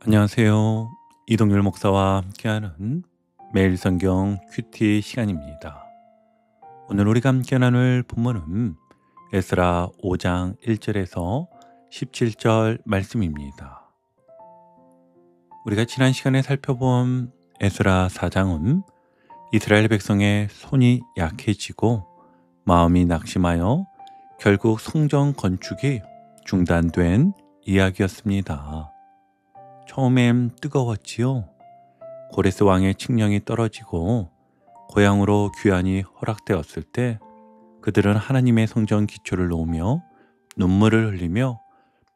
안녕하세요. 이동열 목사와 함께하는 매일 성경 큐티 시간입니다. 오늘 우리가 함께 나눌 본문은 에스라 5장 1절에서 17절 말씀입니다. 우리가 지난 시간에 살펴본 에스라 4장은 이스라엘 백성의 손이 약해지고 마음이 낙심하여 결국 성전 건축이 중단된 이야기였습니다. 처음엔 뜨거웠지요. 고레스 왕의 칙령이 떨어지고 고향으로 귀환이 허락되었을 때 그들은 하나님의 성전 기초를 놓으며 눈물을 흘리며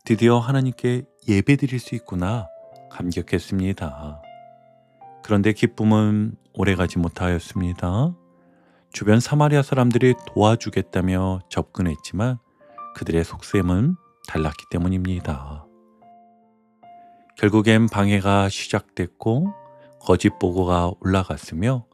드디어 하나님께 예배드릴 수 있구나 감격했습니다. 그런데 기쁨은 오래가지 못하였습니다. 주변 사마리아 사람들이 도와주겠다며 접근했지만 그들의 속셈은 달랐기 때문입니다. 결국엔 방해가 시작됐고 거짓 보고가 올라갔으며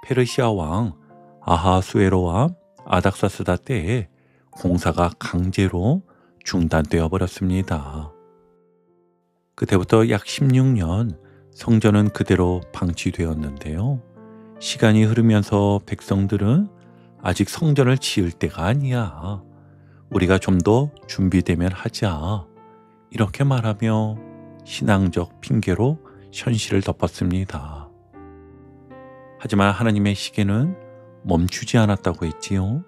페르시아 왕 아하수에로와 아닥사스다 때에 공사가 강제로 중단되어 버렸습니다. 그때부터 약 16년 성전은 그대로 방치되었는데요. 시간이 흐르면서 백성들은 아직 성전을 지을 때가 아니야. 우리가 좀 더 준비되면 하자. 이렇게 말하며 신앙적 핑계로 현실을 덮었습니다. 하지만 하나님의 시계는 멈추지 않았다고 했지요.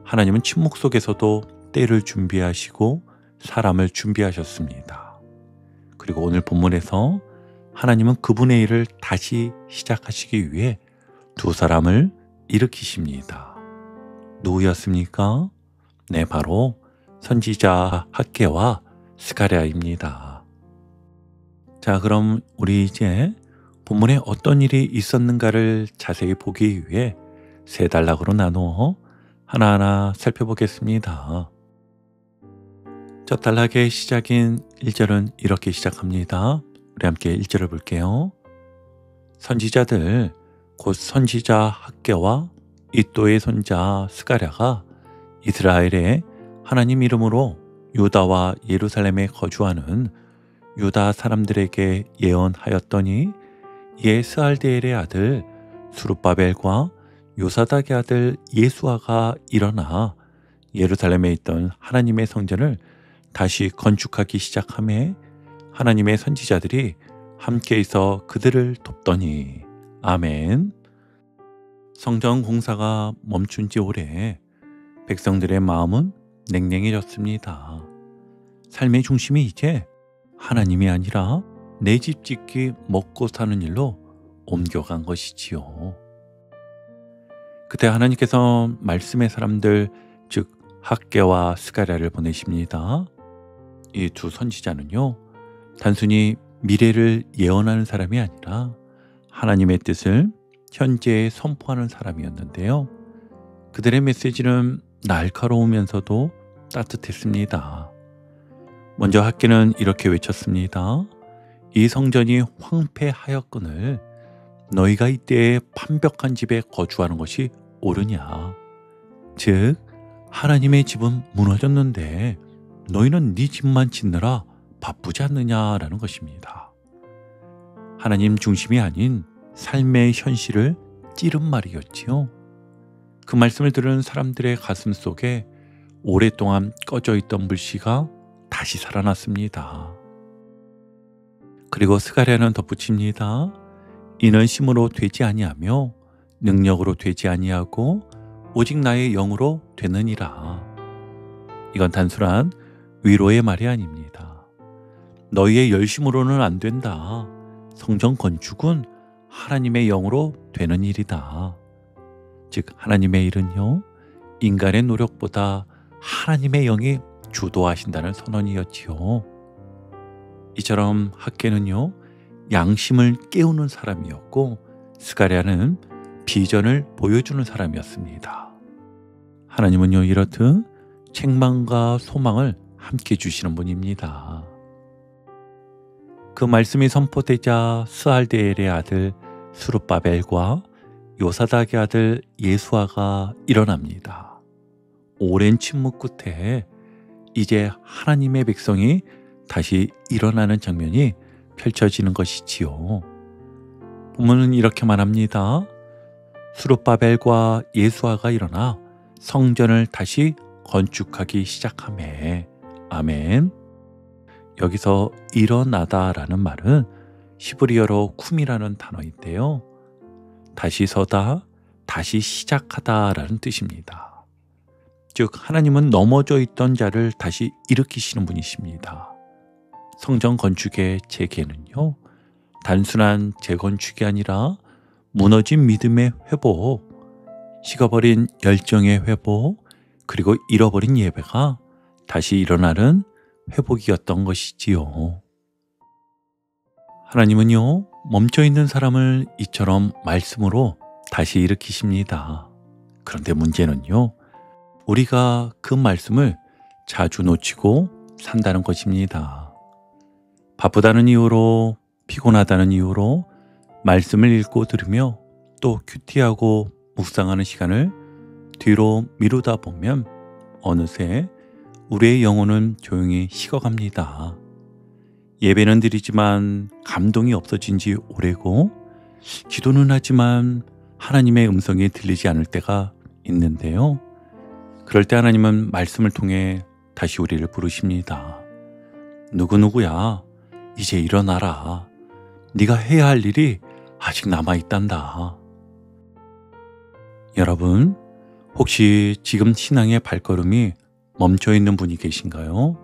하나님은 침묵 속에서도 때를 준비하시고 사람을 준비하셨습니다. 그리고 오늘 본문에서 하나님은 그분의 일을 다시 시작하시기 위해 두 사람을 일으키십니다. 누구였습니까? 네, 바로 선지자 학개와 스가랴입니다. 자, 그럼 우리 이제 본문에 어떤 일이 있었는가를 자세히 보기 위해 세 단락으로 나누어 하나하나 살펴보겠습니다. 첫 단락의 시작인 1절은 이렇게 시작합니다. 우리 함께 1절을 볼게요. 선지자들 곧 선지자 학개와 이또의 손자 스가랴가 이스라엘의 하나님 이름으로 유다와 예루살렘에 거주하는 유다 사람들에게 예언하였더니 이에 스알디엘의 아들 수룹바벨과 요사닥의 아들 예수아가 일어나 예루살렘에 있던 하나님의 성전을 다시 건축하기 시작하며 하나님의 선지자들이 함께 있어 그들을 돕더니 아멘. 성전 공사가 멈춘 지 오래 백성들의 마음은 냉랭해졌습니다. 삶의 중심이 이제 하나님이 아니라 내 집 짓기 먹고 사는 일로 옮겨간 것이지요. 그때 하나님께서 말씀의 사람들 즉 학개와 스가랴를 보내십니다. 이 두 선지자는요, 단순히 미래를 예언하는 사람이 아니라 하나님의 뜻을 현재에 선포하는 사람이었는데요. 그들의 메시지는 날카로우면서도 따뜻했습니다. 먼저 학개는 이렇게 외쳤습니다. 이 성전이 황폐하였거늘 너희가 이때에 판벽한 집에 거주하는 것이 옳으냐. 즉 하나님의 집은 무너졌는데 너희는 네 집만 짓느라 바쁘지 않느냐라는 것입니다. 하나님 중심이 아닌 삶의 현실을 찌른 말이었지요. 그 말씀을 들은 사람들의 가슴 속에 오랫동안 꺼져 있던 불씨가 다시 살아났습니다. 그리고 스가랴는 덧붙입니다. 이는 힘으로 되지 아니하며 능력으로 되지 아니하고 오직 나의 영으로 되느니라. 이건 단순한 위로의 말이 아닙니다. 너희의 열심으로는 안 된다. 성전 건축은 하나님의 영으로 되는 일이다. 즉 하나님의 일은요, 인간의 노력보다 하나님의 영이 주도하신다는 선언이었지요. 이처럼 학개는요, 양심을 깨우는 사람이었고 스가랴는 비전을 보여주는 사람이었습니다. 하나님은요, 이렇듯 책망과 소망을 함께 주시는 분입니다. 그 말씀이 선포되자 스알디엘의 아들 수룹바벨과 요사닥의 아들 예수아가 일어납니다. 오랜 침묵 끝에 이제 하나님의 백성이 다시 일어나는 장면이 펼쳐지는 것이지요. 본문은 이렇게 말합니다. 수룹바벨과 예수아가 일어나 성전을 다시 건축하기 시작하매. 아멘. 여기서 일어나다라는 말은 히브리어로 쿰이라는 단어인데요. 다시 서다, 다시 시작하다라는 뜻입니다. 즉 하나님은 넘어져 있던 자를 다시 일으키시는 분이십니다. 성전 건축의 재개는요, 단순한 재건축이 아니라 무너진 믿음의 회복, 식어버린 열정의 회복, 그리고 잃어버린 예배가 다시 일어나는 회복이었던 것이지요. 하나님은요, 멈춰있는 사람을 이처럼 말씀으로 다시 일으키십니다. 그런데 문제는요, 우리가 그 말씀을 자주 놓치고 산다는 것입니다. 바쁘다는 이유로, 피곤하다는 이유로 말씀을 읽고 들으며 또 큐티하고 묵상하는 시간을 뒤로 미루다 보면 어느새 우리의 영혼은 조용히 식어갑니다. 예배는 드리지만 감동이 없어진 지 오래고, 기도는 하지만 하나님의 음성이 들리지 않을 때가 있는데요. 그럴 때 하나님은 말씀을 통해 다시 우리를 부르십니다. 누구누구야, 이제 일어나라. 네가 해야 할 일이 아직 남아있단다. 여러분, 혹시 지금 신앙의 발걸음이 멈춰있는 분이 계신가요?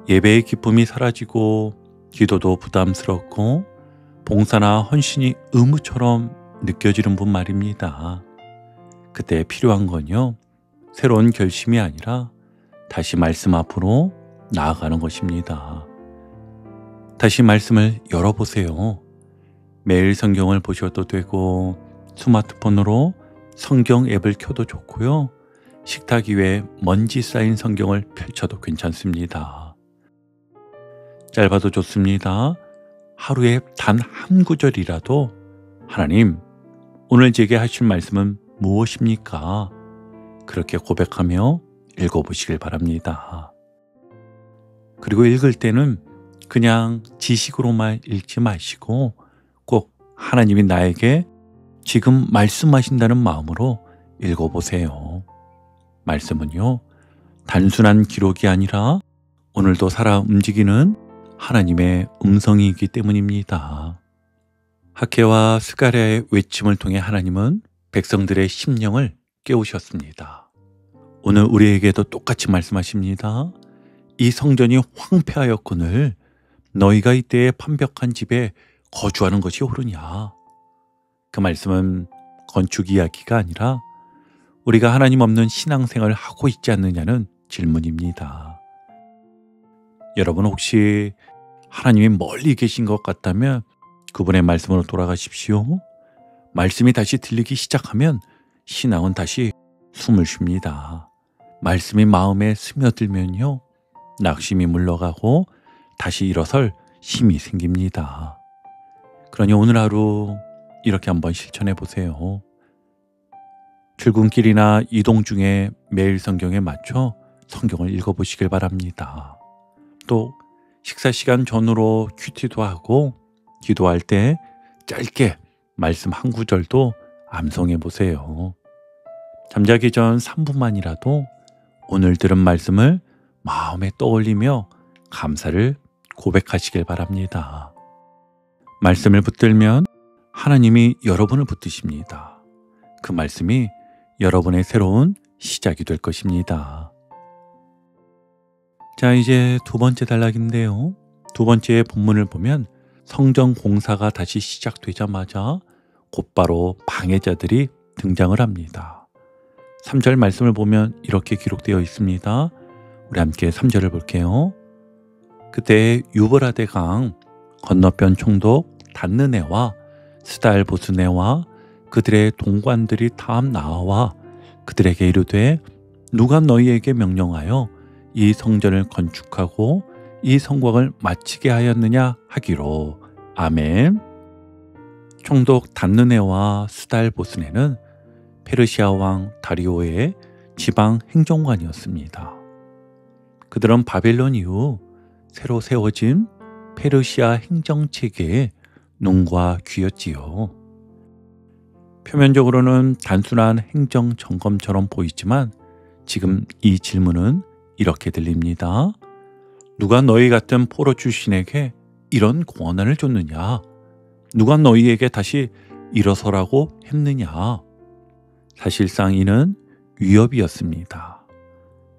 예배의 기쁨이 사라지고 기도도 부담스럽고 봉사나 헌신이 의무처럼 느껴지는 분 말입니다. 그때 필요한 건요, 새로운 결심이 아니라 다시 말씀 앞으로 나아가는 것입니다. 다시 말씀을 열어보세요. 매일 성경을 보셔도 되고 스마트폰으로 성경 앱을 켜도 좋고요. 식탁 위에 먼지 쌓인 성경을 펼쳐도 괜찮습니다. 짧아도 좋습니다. 하루에 단 한 구절이라도 하나님, 오늘 제게 하실 말씀은 무엇입니까? 그렇게 고백하며 읽어보시길 바랍니다. 그리고 읽을 때는 그냥 지식으로만 읽지 마시고 꼭 하나님이 나에게 지금 말씀하신다는 마음으로 읽어보세요. 말씀은요, 단순한 기록이 아니라 오늘도 살아 움직이는 하나님의 음성이기 때문입니다. 학개와 스가랴의 외침을 통해 하나님은 백성들의 심령을 깨우셨습니다. 오늘 우리에게도 똑같이 말씀하십니다. 이 성전이 황폐하였거늘 너희가 이때에 판벽한 집에 거주하는 것이 옳으냐. 그 말씀은 건축 이야기가 아니라 우리가 하나님 없는 신앙생활을 하고 있지 않느냐는 질문입니다. 여러분, 혹시 하나님이 멀리 계신 것 같다면 그분의 말씀으로 돌아가십시오. 말씀이 다시 들리기 시작하면 신앙은 다시 숨을 쉽니다. 말씀이 마음에 스며들면요, 낙심이 물러가고 다시 일어설 힘이 생깁니다. 그러니 오늘 하루 이렇게 한번 실천해 보세요. 출근길이나 이동 중에 매일 성경에 맞춰 성경을 읽어보시길 바랍니다. 또 식사 시간 전후로 큐티도 하고 기도할 때 짧게 말씀 한 구절도 암송해 보세요. 잠자기 전 3분만이라도 오늘 들은 말씀을 마음에 떠올리며 감사를 고백하시길 바랍니다. 말씀을 붙들면 하나님이 여러분을 붙드십니다. 그 말씀이 여러분의 새로운 시작이 될 것입니다. 자, 이제 두 번째 단락인데요. 두 번째 본문을 보면 성전 공사가 다시 시작되자마자 곧바로 방해자들이 등장을 합니다. 3절 말씀을 보면 이렇게 기록되어 있습니다. 우리 함께 3절을 볼게요. 그때 유브라데 강 건너편 총독 단느네와 스달보스네와 그들의 동관들이 다 나와 그들에게 이르되 누가 너희에게 명령하여 이 성전을 건축하고 이 성곽을 마치게 하였느냐 하기로. 아멘. 총독 단느네와 스달보스네는 페르시아 왕 다리오의 지방 행정관이었습니다. 그들은 바벨론 이후 새로 세워진 페르시아 행정체계의 눈과 귀였지요. 표면적으로는 단순한 행정 점검처럼 보이지만 지금 이 질문은 이렇게 들립니다. 누가 너희 같은 포로 출신에게 이런 권한을 줬느냐? 누가 너희에게 다시 일어서라고 했느냐? 사실상 이는 위협이었습니다.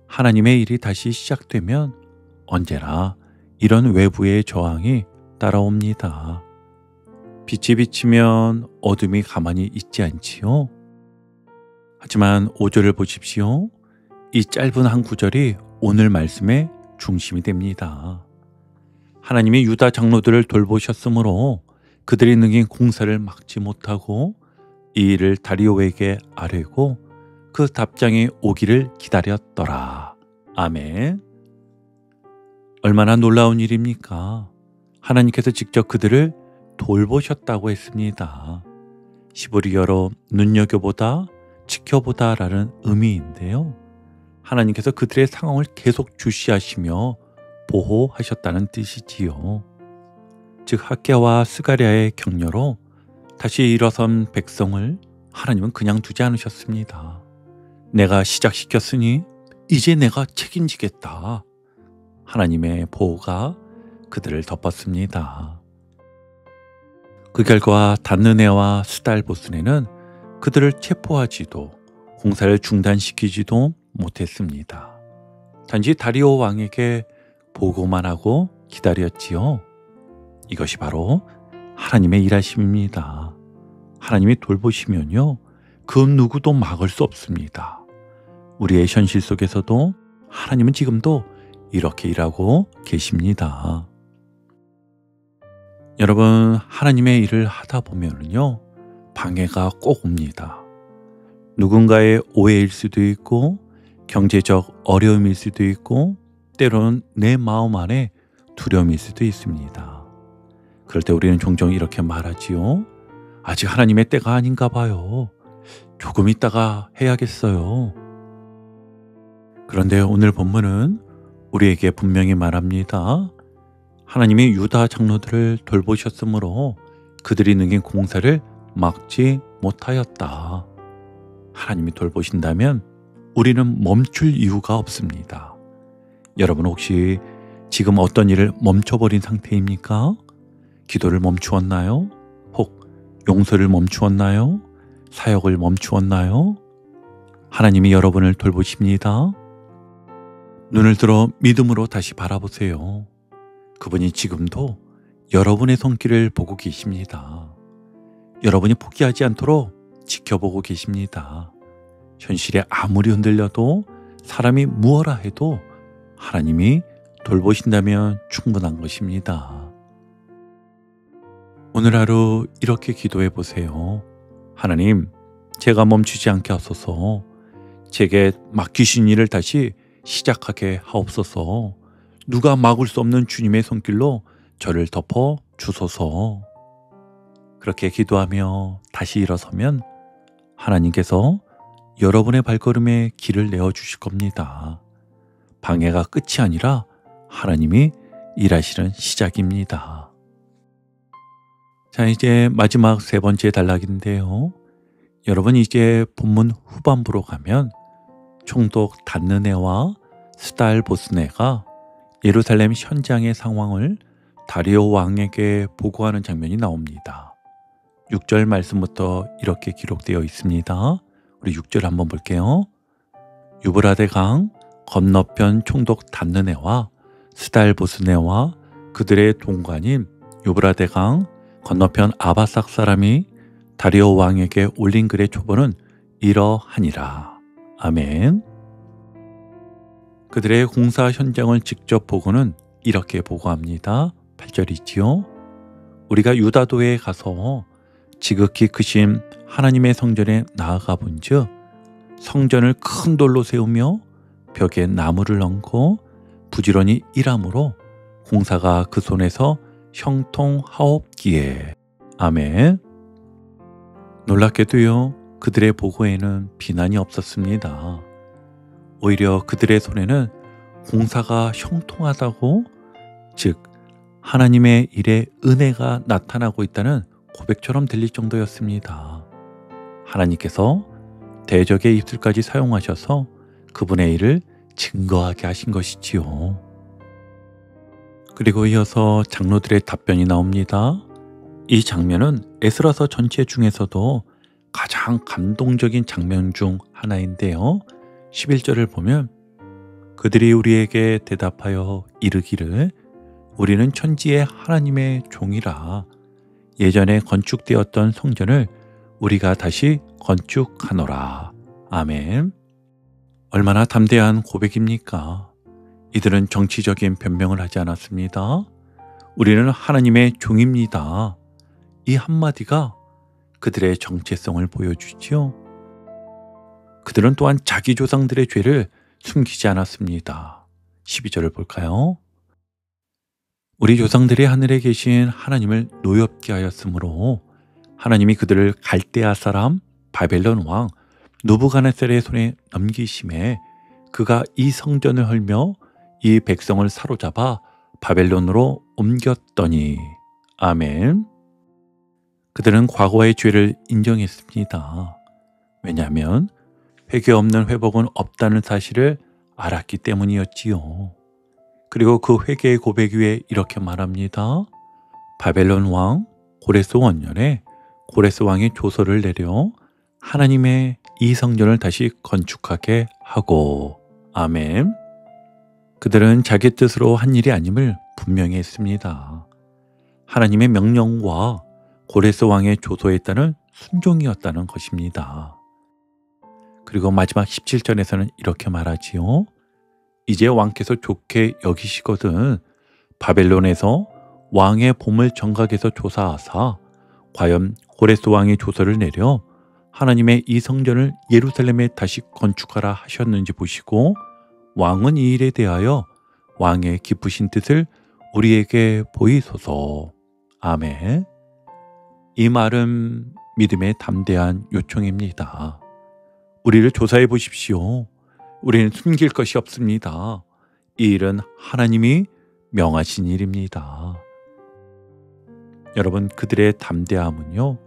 하나님의 일이 다시 시작되면 언제나 이런 외부의 저항이 따라옵니다. 빛이 비치면 어둠이 가만히 있지 않지요? 하지만 5절을 보십시오. 이 짧은 한 구절이 오늘 말씀의 중심이 됩니다. 하나님이 유다 장로들을 돌보셨으므로 그들이 능히 공사를 막지 못하고 이 일을 다리오에게 아뢰고 그 답장이 오기를 기다렸더라. 아멘. 얼마나 놀라운 일입니까? 하나님께서 직접 그들을 돌보셨다고 했습니다. 히브리어로 눈여겨보다, 지켜보다라는 의미인데요. 하나님께서 그들의 상황을 계속 주시하시며 보호하셨다는 뜻이지요. 즉 학개와 스가랴의 격려로 다시 일어선 백성을 하나님은 그냥 두지 않으셨습니다. 내가 시작시켰으니 이제 내가 책임지겠다. 하나님의 보호가 그들을 덮었습니다. 그 결과 단느네와 스달보스네는 그들을 체포하지도 공사를 중단시키지도 못했습니다. 단지 다리오 왕에게 보고만 하고 기다렸지요. 이것이 바로 하나님의 일하심입니다. 하나님이 돌보시면요, 그 누구도 막을 수 없습니다. 우리의 현실 속에서도 하나님은 지금도 이렇게 일하고 계십니다. 여러분, 하나님의 일을 하다 보면요, 방해가 꼭 옵니다. 누군가의 오해일 수도 있고 경제적 어려움일 수도 있고 때로는 내 마음 안에 두려움일 수도 있습니다. 그럴 때 우리는 종종 이렇게 말하지요. 아직 하나님의 때가 아닌가 봐요. 조금 있다가 해야겠어요. 그런데 오늘 본문은 우리에게 분명히 말합니다. 하나님이 유다 장로들을 돌보셨으므로 그들이 능히 공사를 막지 못하였다. 하나님이 돌보신다면 우리는 멈출 이유가 없습니다. 여러분 혹시 지금 어떤 일을 멈춰버린 상태입니까? 기도를 멈추었나요? 혹 용서를 멈추었나요? 사역을 멈추었나요? 하나님이 여러분을 돌보십니다. 눈을 들어 믿음으로 다시 바라보세요. 그분이 지금도 여러분의 손길을 보고 계십니다. 여러분이 포기하지 않도록 지켜보고 계십니다. 현실에 아무리 흔들려도 사람이 무엇라 해도 하나님이 돌보신다면 충분한 것입니다. 오늘 하루 이렇게 기도해 보세요. 하나님, 제가 멈추지 않게 하소서. 제게 맡기신 일을 다시 시작하게 하옵소서. 누가 막을 수 없는 주님의 손길로 저를 덮어 주소서. 그렇게 기도하며 다시 일어서면 하나님께서 여러분의 발걸음에 길을 내어주실 겁니다. 방해가 끝이 아니라 하나님이 일하시는 시작입니다. 자, 이제 마지막 세 번째 단락인데요. 여러분 이제 본문 후반부로 가면 총독 단느네와 스달보스네가 예루살렘 현장의 상황을 다리오 왕에게 보고하는 장면이 나옵니다. 6절 말씀부터 이렇게 기록되어 있습니다. 우리 6절 한번 볼게요. 유브라데 강 건너편 총독 단느네와 스달보스네와 그들의 동관인 유브라데 강 건너편 아바삭 사람이 다리오 왕에게 올린 글의 초본은 이러하니라. 아멘. 그들의 공사 현장을 직접 보고는 이렇게 보고합니다. 8절이지요. 우리가 유다도에 가서 지극히 크신 하나님의 성전에 나아가 본즉 성전을 큰 돌로 세우며 벽에 나무를 얹고 부지런히 일함으로 공사가 그 손에서 형통하옵기에. 아멘. 놀랍게도요, 그들의 보고에는 비난이 없었습니다. 오히려 그들의 손에는 공사가 형통하다고, 즉 하나님의 일에 은혜가 나타나고 있다는 고백처럼 들릴 정도였습니다. 하나님께서 대적의 입술까지 사용하셔서 그분의 일을 증거하게 하신 것이지요. 그리고 이어서 장로들의 답변이 나옵니다. 이 장면은 에스라서 전체 중에서도 가장 감동적인 장면 중 하나인데요. 11절을 보면 그들이 우리에게 대답하여 이르기를 우리는 천지의 하나님의 종이라 예전에 건축되었던 성전을 우리가 다시 건축하노라. 아멘. 얼마나 담대한 고백입니까? 이들은 정치적인 변명을 하지 않았습니다. 우리는 하나님의 종입니다. 이 한마디가 그들의 정체성을 보여주지요. 그들은 또한 자기 조상들의 죄를 숨기지 않았습니다. 12절을 볼까요? 우리 조상들이 하늘에 계신 하나님을 노엽게 하였으므로 하나님이 그들을 갈대아 사람 바벨론 왕 느부갓네살의 손에 넘기심에 그가 이 성전을 헐며 이 백성을 사로잡아 바벨론으로 옮겼더니. 아멘. 그들은 과거의 죄를 인정했습니다. 왜냐하면 회개 없는 회복은 없다는 사실을 알았기 때문이었지요. 그리고 그 회개의 고백 위에 이렇게 말합니다. 바벨론 왕 고레스 원년에 고레스 왕이 조서를 내려 하나님의 이 성전을 다시 건축하게 하고. 아멘. 그들은 자기 뜻으로 한 일이 아님을 분명히 했습니다. 하나님의 명령과 고레스 왕의 조서에 따른 순종이었다는 것입니다. 그리고 마지막 17절에서는 이렇게 말하지요. 이제 왕께서 좋게 여기시거든 바벨론에서 왕의 보물 정각에서 조사하사 과연 고레스 왕의 조서를 내려 하나님의 이 성전을 예루살렘에 다시 건축하라 하셨는지 보시고 왕은 이 일에 대하여 왕의 기쁘신 뜻을 우리에게 보이소서. 아멘. 이 말은 믿음의 담대한 요청입니다. 우리를 조사해 보십시오. 우리는 숨길 것이 없습니다. 이 일은 하나님이 명하신 일입니다. 여러분, 그들의 담대함은요,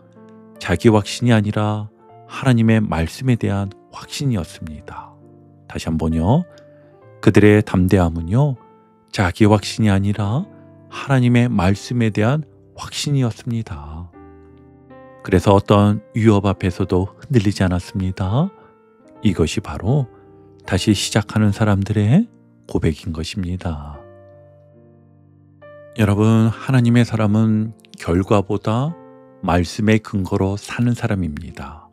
자기 확신이 아니라 하나님의 말씀에 대한 확신이었습니다. 다시 한번요. 그들의 담대함은요, 자기 확신이 아니라 하나님의 말씀에 대한 확신이었습니다. 그래서 어떤 위협 앞에서도 흔들리지 않았습니다. 이것이 바로 다시 시작하는 사람들의 고백인 것입니다. 여러분, 하나님의 사람은 결과보다 말씀의 근거로 사는 사람입니다.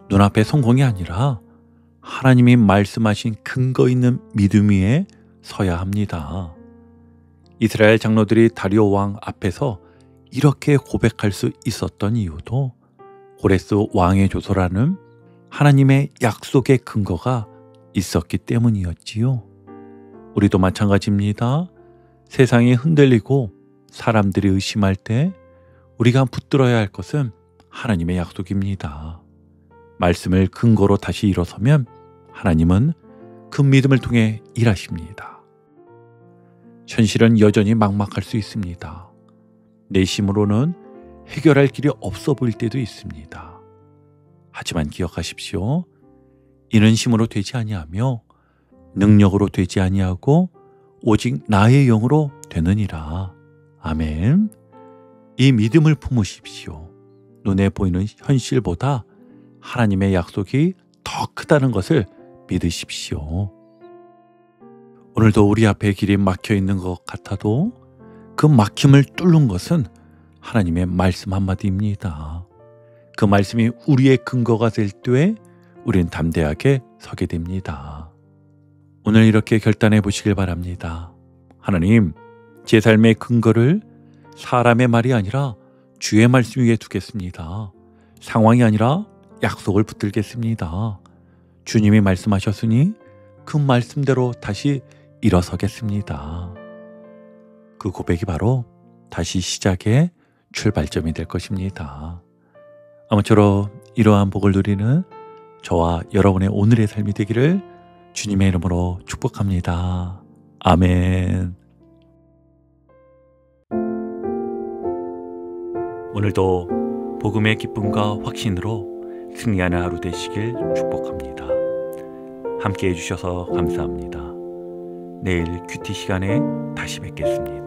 눈앞의 성공이 아니라 하나님이 말씀하신 근거 있는 믿음 위에 서야 합니다. 이스라엘 장로들이 다리오 왕 앞에서 이렇게 고백할 수 있었던 이유도 고레스 왕의 조서라는 하나님의 약속의 근거가 있었기 때문이었지요. 우리도 마찬가지입니다. 세상이 흔들리고 사람들이 의심할 때 우리가 붙들어야 할 것은 하나님의 약속입니다. 말씀을 근거로 다시 일어서면 하나님은 그 믿음을 통해 일하십니다. 현실은 여전히 막막할 수 있습니다. 내심으로는 해결할 길이 없어 보일 때도 있습니다. 하지만 기억하십시오. 이는 힘으로 되지 아니하며 능력으로 되지 아니하고 오직 나의 영으로 되느니라. 아멘. 이 믿음을 품으십시오. 눈에 보이는 현실보다 하나님의 약속이 더 크다는 것을 믿으십시오. 오늘도 우리 앞에 길이 막혀 있는 것 같아도 그 막힘을 뚫는 것은 하나님의 말씀 한마디입니다. 그 말씀이 우리의 근거가 될 때에 우리는 담대하게 서게 됩니다. 오늘 이렇게 결단해 보시길 바랍니다. 하나님, 제 삶의 근거를 사람의 말이 아니라 주의 말씀 위에 두겠습니다. 상황이 아니라 약속을 붙들겠습니다. 주님이 말씀하셨으니 그 말씀대로 다시 일어서겠습니다. 그 고백이 바로 다시 시작의 출발점이 될 것입니다. 아무쪼록 이러한 복을 누리는 저와 여러분의 오늘의 삶이 되기를 주님의 이름으로 축복합니다. 아멘. 오늘도 복음의 기쁨과 확신으로 승리하는 하루 되시길 축복합니다. 함께 해주셔서 감사합니다. 내일 큐티 시간에 다시 뵙겠습니다.